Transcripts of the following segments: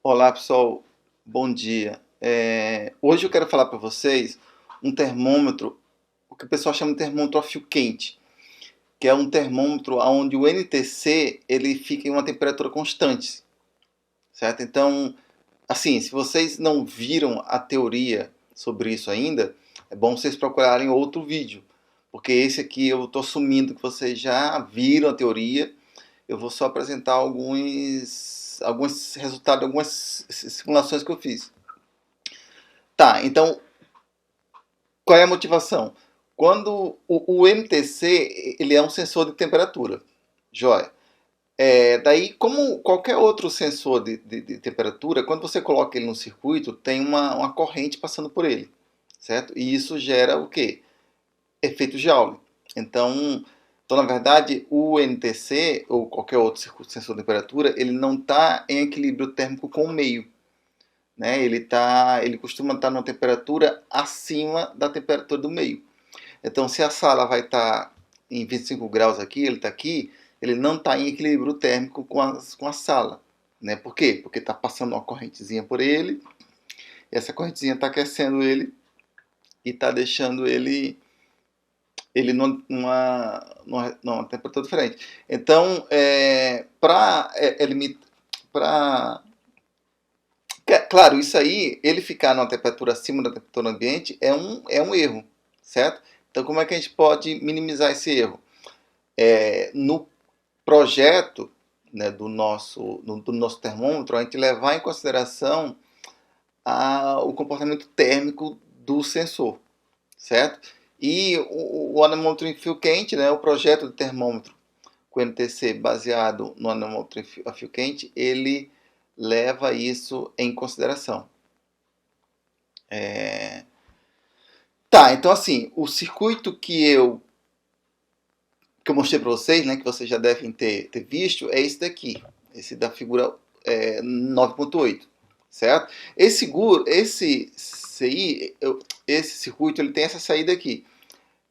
Olá pessoal, bom dia. Hoje eu quero falar para vocês um termômetro, o que o pessoal chama de termômetro a fio quente, que é um termômetro onde o NTC ele fica em uma temperatura constante, certo? Então, assim, se vocês não viram a teoria sobre isso ainda, é bom vocês procurarem outro vídeo, porque esse aqui eu estou assumindo que vocês já viram a teoria. Eu vou só apresentar alguns resultados, algumas simulações que eu fiz. Tá, então, qual é a motivação? Quando o MTC, ele é um sensor de temperatura, joia. Daí, como qualquer outro sensor de temperatura, quando você coloca ele no circuito, tem uma corrente passando por ele, certo? E isso gera o quê? Efeito Joule. Então, na verdade, o NTC, ou qualquer outro sensor de temperatura, ele não está em equilíbrio térmico com o meio, né? Ele costuma estar numa temperatura acima da temperatura do meio. Então, se a sala vai estar em 25 graus aqui, ele está aqui, ele não está em equilíbrio térmico com a sala. Né? Por quê? Porque está passando uma correntezinha por ele, e essa correntezinha está aquecendo ele e está deixando ele numa temperatura diferente. Então, para claro, isso aí, ele ficar numa temperatura acima da temperatura ambiente é um erro, certo? Então, como é que a gente pode minimizar esse erro? No projeto, né, do nosso termômetro, a gente levar em consideração o comportamento térmico do sensor, certo? E o anemômetro em fio quente, né, o projeto de termômetro com NTC baseado no anemômetro a fio quente, ele leva isso em consideração. Tá, então assim, o circuito que eu mostrei para vocês, né, que vocês já devem ter visto, é esse daqui, esse da figura 9.8, certo? Esse CI, esse circuito, ele tem essa saída aqui.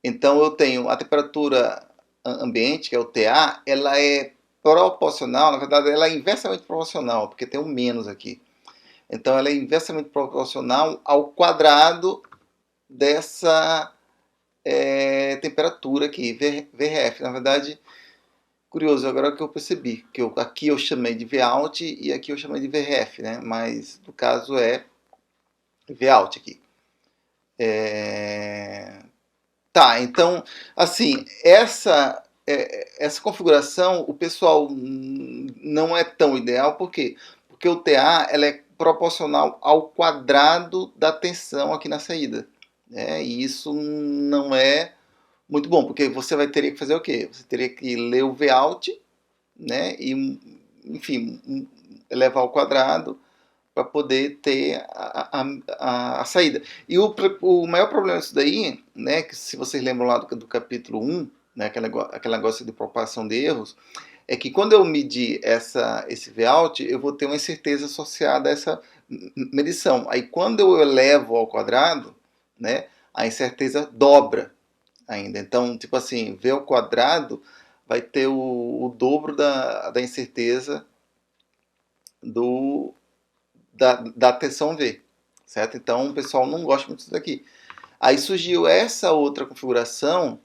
Então eu tenho a temperatura ambiente, que é o TA, ela é proporcional, na verdade ela é inversamente proporcional, porque tem um menos aqui. Então ela é inversamente proporcional ao quadrado dessa temperatura aqui, VRF. Na verdade, curioso, agora que eu percebi, que aqui eu chamei de Vout e aqui eu chamei de VRF, né? Mas no caso é Vout aqui. Tá, então, assim, essa configuração o pessoal não é tão ideal, por quê? Porque o TA ela é proporcional ao quadrado da tensão aqui na saída. Né? E isso não é muito bom, porque você vai ter que fazer o quê? Você teria que ler o Vout, né? E, enfim, elevar ao quadrado para poder ter a saída. E o maior problema disso daí, né, que se vocês lembram lá do capítulo 1, né, aquele negócio de propagação de erros, é que quando eu medir esse Vout, eu vou ter uma incerteza associada a essa medição. Aí quando eu elevo ao quadrado, né, a incerteza dobra ainda. Então, tipo assim, V ao quadrado vai ter o dobro da incerteza do, da tensão V, certo? Então o pessoal não gosta muito disso daqui. Aí surgiu essa outra configuração,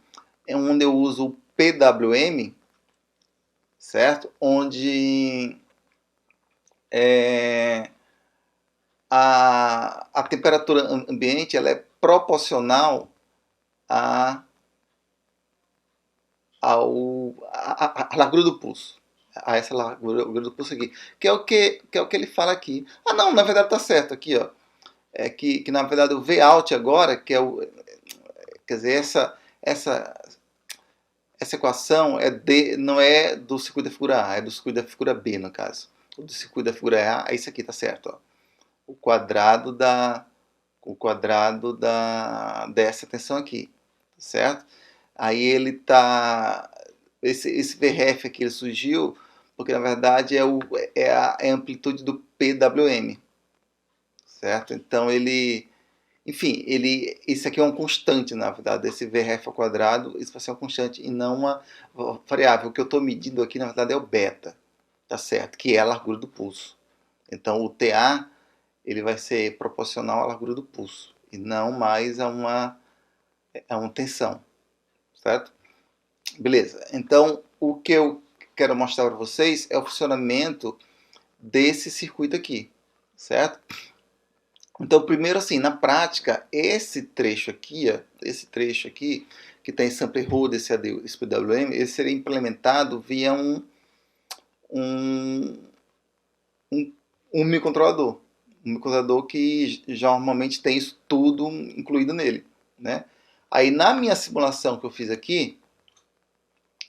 onde eu uso o PWM, certo? Onde a temperatura ambiente ela é proporcional a, a largura do pulso. A essa largura do pulso aqui. Que é o que ele fala aqui. Ah, não, na verdade tá certo aqui, ó. Que na verdade o Vout agora, que é o. Quer dizer, essa equação não é do circuito da figura A, é do circuito da figura B, no caso. O do circuito da figura A, é isso aqui, tá certo. Ó. Dessa tensão aqui, certo? Aí ele tá. Esse VRF aqui ele surgiu porque na verdade é a amplitude do PWM, certo? Então enfim, isso aqui é uma constante, na verdade, esse VRF ao quadrado, isso vai ser uma constante e não uma variável. O que eu estou medindo aqui, na verdade, é o beta, tá certo? Que é a largura do pulso, Então o TA ele vai ser proporcional à largura do pulso e não mais a uma tensão, certo? Beleza. Então o que eu quero mostrar para vocês é o funcionamento desse circuito aqui, certo? Então, primeiro assim, na prática, esse trecho aqui, ó, que tem sampler holder, esse PWM, ele seria implementado via um, um, um microcontrolador. Um microcontrolador que já normalmente tem isso tudo incluído nele, né? Aí na minha simulação que eu fiz aqui,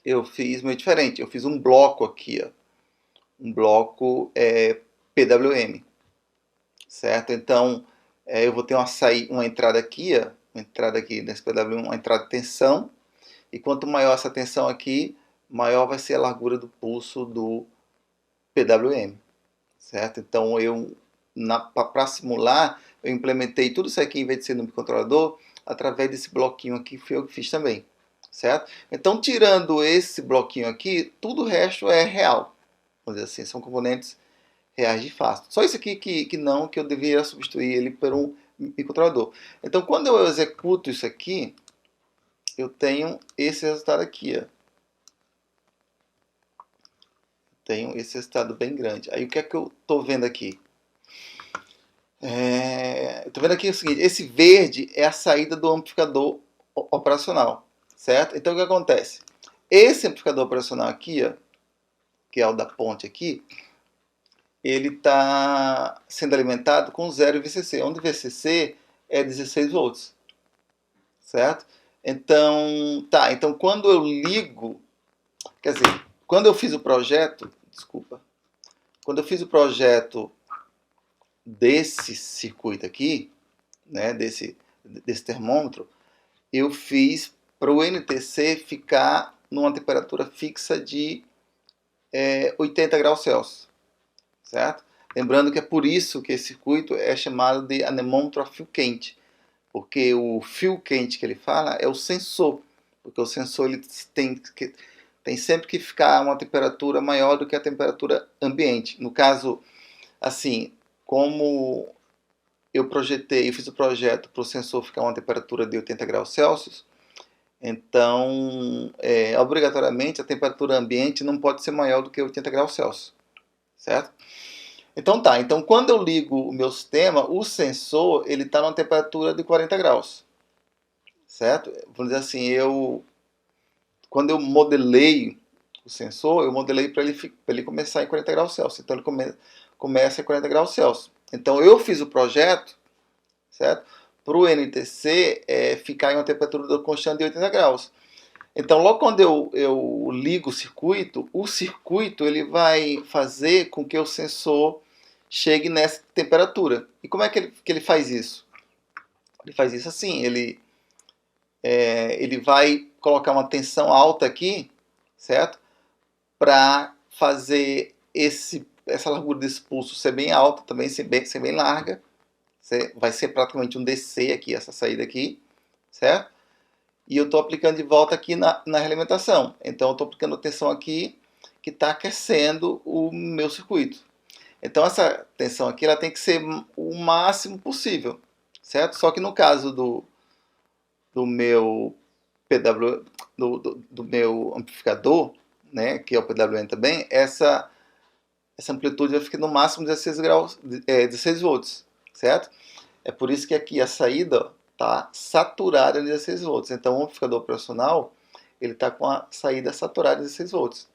eu fiz meio diferente. Eu fiz um bloco aqui, ó, um bloco PWM, certo? Então, eu vou ter uma entrada aqui, ó, uma entrada aqui nesse PWM, uma entrada de tensão, e quanto maior essa tensão aqui, maior vai ser a largura do pulso do PWM, certo? Então, para simular, eu implementei tudo isso aqui, em vez de ser no microcontrolador, através desse bloquinho aqui, foi eu que fiz também, certo? Então, tirando esse bloquinho aqui, tudo o resto é real, vamos dizer assim, são componentes reais de fato. Só isso aqui que não, que eu deveria substituir ele por um microcontrolador. Então, quando eu executo isso aqui, eu tenho esse resultado aqui, ó. Tenho esse resultado bem grande. Aí o que é que eu estou vendo aqui? Estou vendo aqui o seguinte, esse verde é a saída do amplificador operacional, certo? Então o que acontece? Esse amplificador operacional aqui, ó, que é o da ponte aqui, ele está sendo alimentado com 0 VCC, onde VCC é 16 volts, certo? Então, tá, então quando eu ligo, quer dizer, quando eu fiz o projeto, desculpa, quando eu fiz o projeto desse circuito aqui, né, desse termômetro, eu fiz para o NTC ficar numa temperatura fixa de 80 graus Celsius, certo? Lembrando que é por isso que esse circuito é chamado de anemômetro a fio quente, porque o fio quente que ele fala é o sensor, porque o sensor ele tem sempre que ficar a uma temperatura maior do que a temperatura ambiente. No caso, assim, como eu fiz o projeto para o sensor ficar a uma temperatura de 80 graus Celsius, então, obrigatoriamente, a temperatura ambiente não pode ser maior do que 80 graus Celsius, certo? Então tá, então quando eu ligo o meu sistema, o sensor ele está numa temperatura de 40 graus, certo? Vamos dizer assim, quando eu modelei o sensor, eu modelei para ele começar em 40 graus Celsius, então ele começa em 40 graus Celsius. Então eu fiz o projeto, certo? Para o NTC ficar em uma temperatura constante de 80 graus. Então, logo quando eu ligo o circuito ele vai fazer com que o sensor chegue nessa temperatura. E como é que ele faz isso? Ele faz isso assim, ele vai colocar uma tensão alta aqui, certo? Para fazer essa largura desse pulso ser bem alta, também ser bem larga. Vai ser praticamente um DC aqui, essa saída aqui, certo? E eu estou aplicando de volta aqui na realimentação. Então eu estou aplicando tensão aqui que está aquecendo o meu circuito. Então essa tensão aqui ela tem que ser o máximo possível, certo? Só que no caso do meu do meu amplificador, né, que é o PWM também, essa amplitude vai ficar no máximo 16 graus, 16 volts, certo? É por isso que aqui a saída está saturada em 16 volts. Então o amplificador operacional ele está com a saída saturada em 16 volts.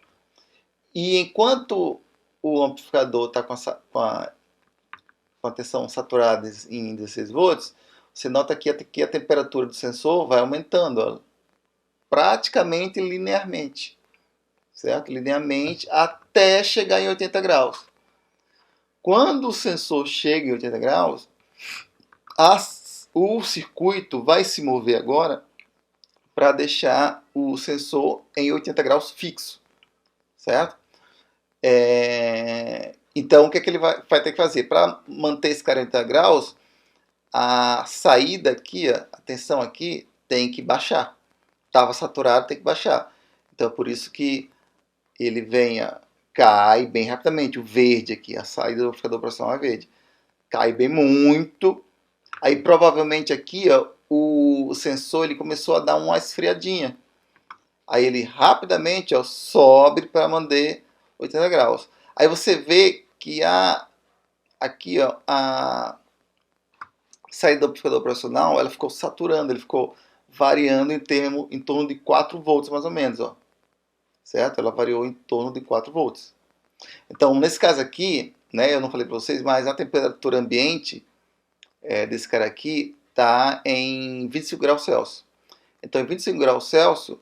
E enquanto o amplificador está com a tensão saturada em 16 volts, você nota que aqui a temperatura do sensor vai aumentando, ó, praticamente linearmente, certo? Linearmente até chegar em 80 graus. Quando o sensor chega em 80 graus, o circuito vai se mover agora para deixar o sensor em 80 graus fixo, certo? Então, o que, é que ele vai ter que fazer? Para manter esse 40 graus, a saída aqui, a tensão aqui, tem que baixar. Estava saturado, tem que baixar. Então, é por isso que ele vem cai bem rapidamente. O verde aqui, a saída do amplificador operacional é verde. Cai bem muito. Aí provavelmente aqui, ó, o sensor ele começou a dar uma esfriadinha. Aí ele rapidamente, ó, sobe para manter 80 graus. Aí você vê que aqui, ó, a saída do amplificador operacional, ela ficou saturando, ele ficou variando em torno de 4 volts mais ou menos, ó. Certo? Ela variou em torno de 4 volts. Então, nesse caso aqui, né, eu não falei para vocês, mas a temperatura ambiente desse cara aqui está em 25 graus Celsius. Então, em 25 graus Celsius,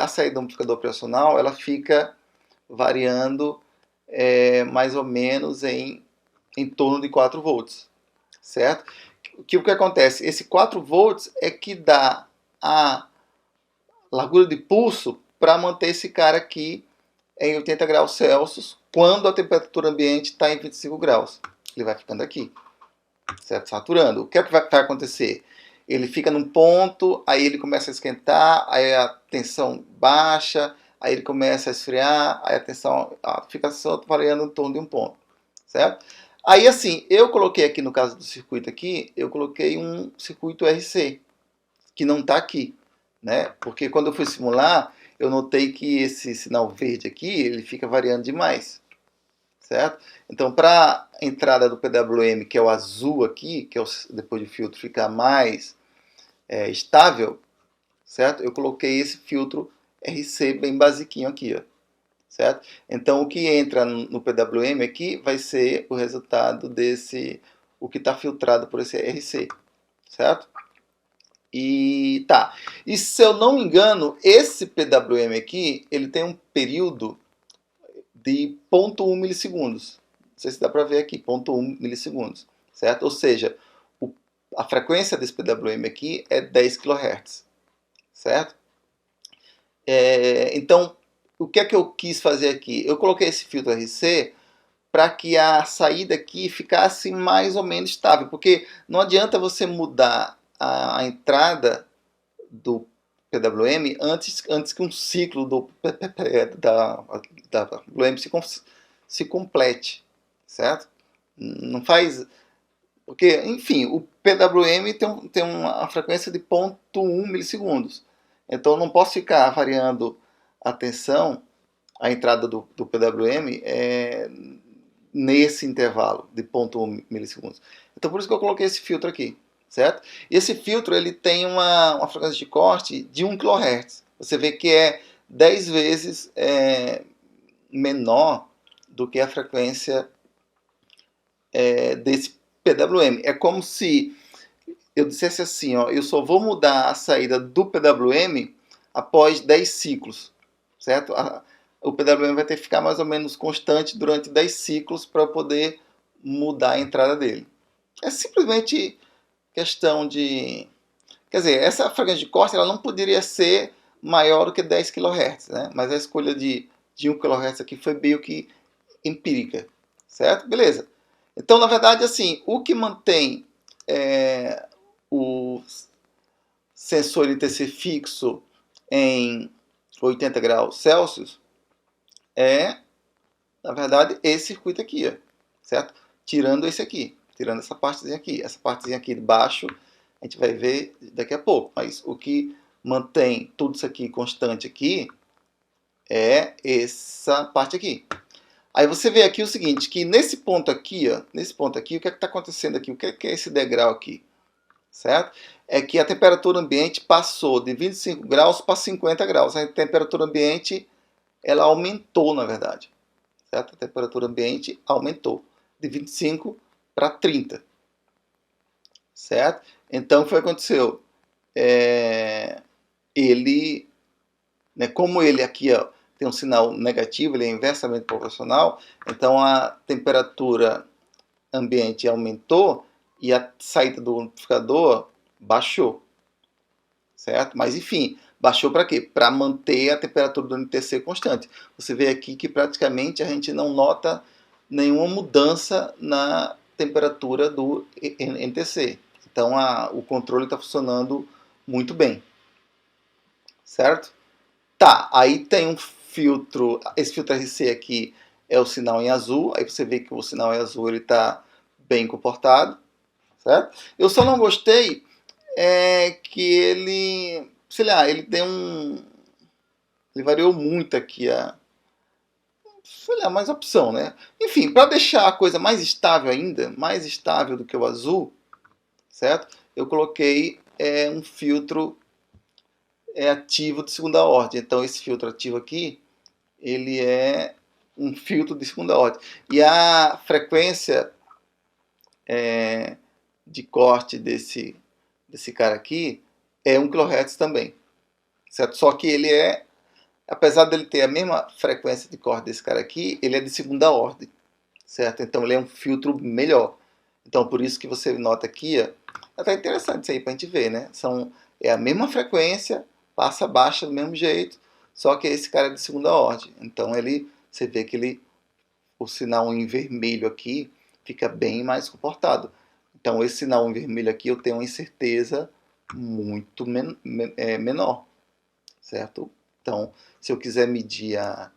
a saída do amplificador operacional ela fica variando mais ou menos em torno de 4 volts, certo? O que acontece? Esse 4 volts é que dá a largura de pulso para manter esse cara aqui em 80 graus Celsius quando a temperatura ambiente está em 25 graus. Ele vai ficando aqui, certo? Saturando. O que é que vai acontecer? Ele fica num ponto, aí ele começa a esquentar, aí a tensão baixa, aí ele começa a esfriar, aí a tensão fica só variando em torno de um ponto, certo? Aí assim, eu coloquei aqui no caso do circuito aqui, eu coloquei um circuito RC, que não está aqui, né? Porque quando eu fui simular, eu notei que esse sinal verde aqui, ele fica variando demais, certo? Então, para a entrada do PWM, que é o azul aqui, que é depois de filtro ficar mais estável, certo? Eu coloquei esse filtro RC bem basiquinho aqui, ó, certo? Então, o que entra no PWM aqui vai ser o resultado o que está filtrado por esse RC, certo? E tá. E se eu não me engano, esse PWM aqui, ele tem um período de 0,1 milissegundos. Não sei se dá para ver aqui, 0,1 milissegundos, certo? Ou seja, a frequência desse PWM aqui é 10 kHz, certo? Então, o que é que eu quis fazer aqui? Eu coloquei esse filtro RC para que a saída aqui ficasse mais ou menos estável, porque não adianta você mudar a entrada do PWM antes que um ciclo da PWM se complete, certo? Não faz... Porque, enfim, o PWM tem uma frequência de 0,1 milissegundos. Então, eu não posso ficar variando a tensão, a entrada do PWM, nesse intervalo de 0,1 milissegundos. Então, por isso que eu coloquei esse filtro aqui, certo? E esse filtro ele tem uma frequência de corte de 1 kHz. Você vê que é 10 vezes menor do que a frequência desse PWM. É como se eu dissesse assim, ó, eu só vou mudar a saída do PWM após 10 ciclos, certo? O PWM vai ter que ficar mais ou menos constante durante 10 ciclos para poder mudar a entrada dele. É simplesmente questão de... Quer dizer, essa frequência de corte ela não poderia ser maior do que 10 kHz, né? Mas a escolha de 1 kHz aqui foi meio que empírica, certo? Beleza. Então, na verdade, assim, o que mantém o sensor ITC fixo em 80 graus Celsius é, na verdade, esse circuito aqui, ó, certo? Tirando esse aqui, tirando essa partezinha aqui. Essa partezinha aqui de baixo a gente vai ver daqui a pouco, mas o que mantém tudo isso aqui constante aqui é essa parte aqui. Aí você vê aqui o seguinte, que nesse ponto aqui, ó, o que é que está acontecendo aqui? O que é esse degrau aqui? Certo? É que a temperatura ambiente passou de 25 graus para 50 graus. A temperatura ambiente ela aumentou, na verdade. Certo? A temperatura ambiente aumentou de 25 para 30. Certo? Então, o que aconteceu? Ele, né, como ele aqui ó, tem um sinal negativo, ele é inversamente proporcional, então a temperatura ambiente aumentou e a saída do amplificador baixou, certo? Mas enfim, baixou para quê? Para manter a temperatura do NTC constante. Você vê aqui que praticamente a gente não nota nenhuma mudança na temperatura do NTC. Então o controle está funcionando muito bem, certo? Tá, aí tem um filtro, esse filtro RC aqui é o sinal em azul, aí você vê que o sinal em azul ele está bem comportado, certo? Eu só não gostei que ele, sei lá, ele variou muito aqui sei lá, mais opção, né? Enfim, para deixar a coisa mais estável ainda, mais estável do que o azul, certo? Eu coloquei um filtro ativo de segunda ordem. Então esse filtro ativo aqui, ele é um filtro de segunda ordem. E a frequência de corte desse cara aqui é 1 kHz também, certo? Só que ele apesar dele ter a mesma frequência de corte desse cara aqui, ele é de segunda ordem, certo? Então ele é um filtro melhor. Então por isso que você nota aqui, ó, é até interessante isso aí pra gente ver, né? É a mesma frequência, passa baixa do mesmo jeito, só que esse cara é de segunda ordem. Então você vê que o sinal em vermelho aqui fica bem mais comportado. Então esse sinal em vermelho aqui eu tenho uma incerteza muito menor, certo? Então se eu quiser medir a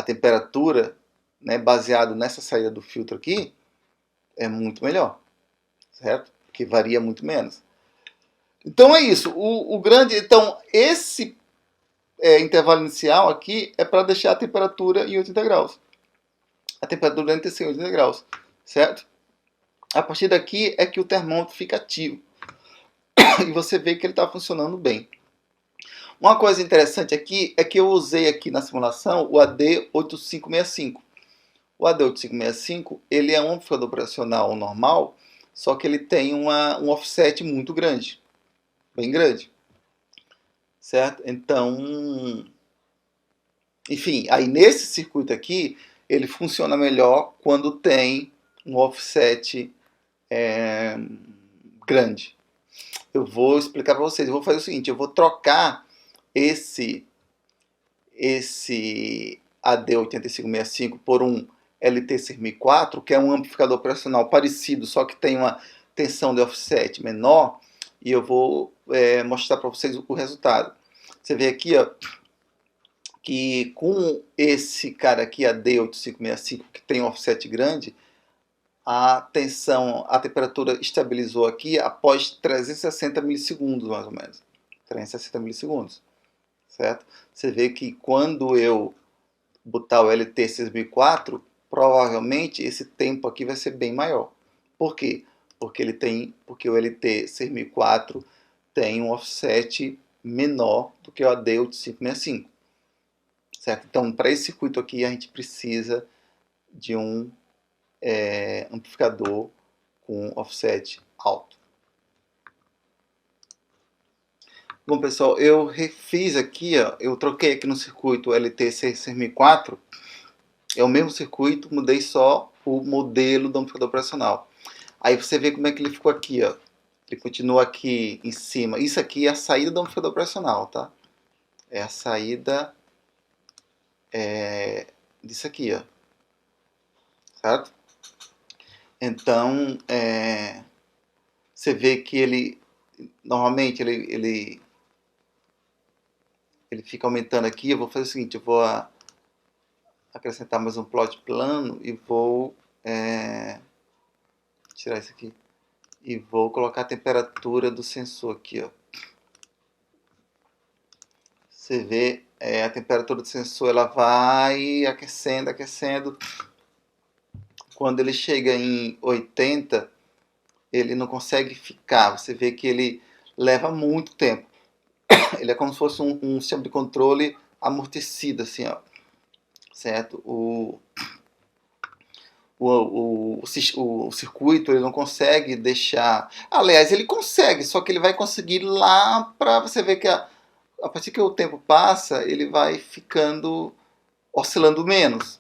temperatura, né, baseado nessa saída do filtro aqui, é muito melhor, certo? Porque varia muito menos. Então é isso. Então esse intervalo inicial aqui é para deixar a temperatura em 80 graus. A temperatura deve ser 80 graus, certo? A partir daqui é que o termômetro fica ativo e você vê que ele está funcionando bem. Uma coisa interessante aqui é que eu usei aqui na simulação o AD8565. O AD8565 ele é um amplificador operacional normal, só que ele tem um offset muito grande, bem grande, certo? Então, enfim, aí nesse circuito aqui ele funciona melhor quando tem um offset grande. Eu vou explicar para vocês. Eu vou fazer o seguinte: eu vou trocar esse AD8565 por um LT6004, que é um amplificador operacional parecido, só que tem uma tensão de offset menor, e eu vou mostrar para vocês o resultado. Você vê aqui, ó, que com esse cara aqui, AD8565, que tem um offset grande, a temperatura estabilizou aqui após 360 milissegundos, mais ou menos. 360 milissegundos, certo? Você vê que quando eu botar o LT6004, provavelmente esse tempo aqui vai ser bem maior. Por quê? Porque o LT6004 tem um offset menor do que o AD8565, certo? Então, para esse circuito aqui, a gente precisa de um amplificador com offset alto. Bom, pessoal, eu refiz aqui, ó, eu troquei aqui no circuito LT6004, é o mesmo circuito, mudei só o modelo do amplificador operacional. Aí você vê como é que ele ficou aqui, ó. Ele continua aqui em cima. Isso aqui é a saída do amplificador operacional, tá? É a saída disso aqui, ó. Certo? Então, você vê que ele, normalmente, ele fica aumentando aqui. Eu vou fazer o seguinte, eu vou acrescentar mais um plot plano e vou tirar isso aqui. E vou colocar a temperatura do sensor aqui, ó. Você vê a temperatura do sensor, ela vai aquecendo, aquecendo. Quando ele chega em 80, ele não consegue ficar. Você vê que ele leva muito tempo. Ele é como se fosse um sistema de controle amortecido, assim, ó. Certo? O circuito ele não consegue deixar. Aliás, ele consegue, só que ele vai conseguir lá para você ver que a partir que o tempo passa, ele vai ficando oscilando menos.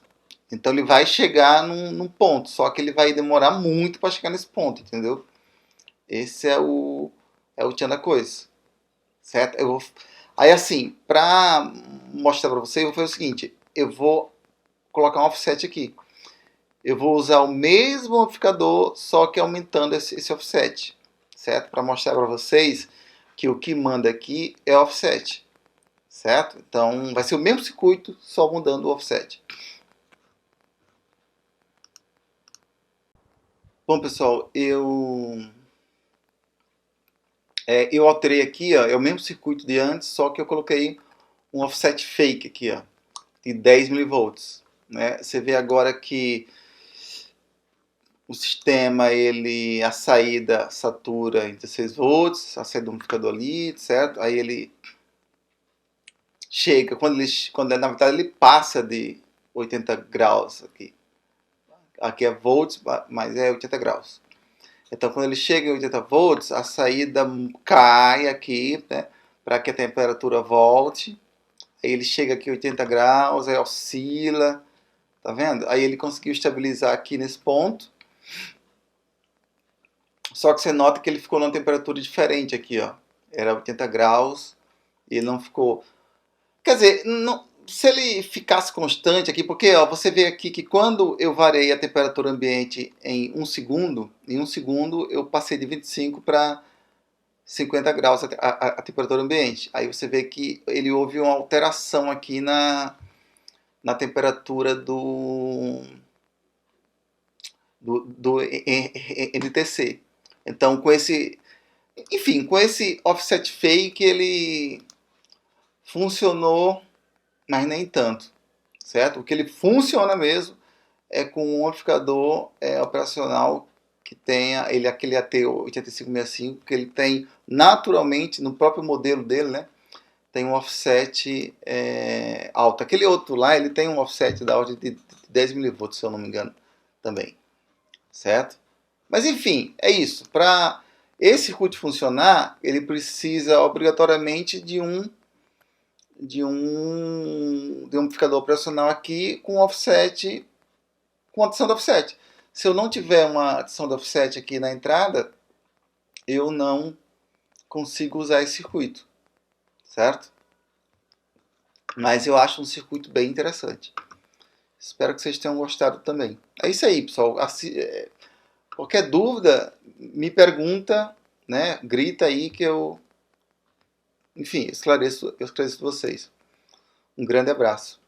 Então ele vai chegar num ponto, só que ele vai demorar muito para chegar nesse ponto, entendeu? Esse é o tchan da coisa, certo? Aí assim, para mostrar para vocês, eu vou fazer o seguinte: eu vou colocar um offset aqui. Eu vou usar o mesmo amplificador, só que aumentando esse offset, certo? Para mostrar para vocês que o que manda aqui é offset, certo? Então vai ser o mesmo circuito, só mudando o offset. Bom, pessoal, eu alterei aqui, ó, é o mesmo circuito de antes, só que eu coloquei um offset fake aqui, ó, de 10 milivolts, né? Você vê agora que o sistema, a saída satura em 16 volts, a saída do amplificador ali, certo? Aí ele chega, quando na verdade ele passa de 80 graus aqui. Aqui é volts, mas é 80 graus. Então, quando ele chega em 80 volts, a saída cai aqui, né, para que a temperatura volte. Aí ele chega aqui em 80 graus, aí oscila, tá vendo? Aí ele conseguiu estabilizar aqui nesse ponto. Só que você nota que ele ficou numa temperatura diferente aqui, ó. Era 80 graus e ele não ficou... Quer dizer, não, se ele ficasse constante aqui, porque ó, você vê aqui que quando eu variei a temperatura ambiente em um segundo eu passei de 25 para 50 graus a temperatura ambiente. Aí você vê que ele houve uma alteração aqui na temperatura do NTC. Então, com esse offset fake, ele funcionou, mas nem tanto, certo? O que ele funciona mesmo é com um amplificador operacional que tenha aquele AT8565, que ele tem naturalmente no próprio modelo dele, né? Tem um offset alto. Aquele outro lá, ele tem um offset da ordem de 10 milivolts, se eu não me engano, também, certo? Mas enfim, é isso. Para esse circuito funcionar, ele precisa obrigatoriamente de um amplificador operacional aqui com offset, com adição de offset. Se eu não tiver uma adição de offset aqui na entrada, eu não consigo usar esse circuito, certo? Mas eu acho um circuito bem interessante. Espero que vocês tenham gostado também. É isso aí, pessoal. Qualquer dúvida, me pergunta, né? Grita aí que eu, enfim, esclareço vocês. Um grande abraço.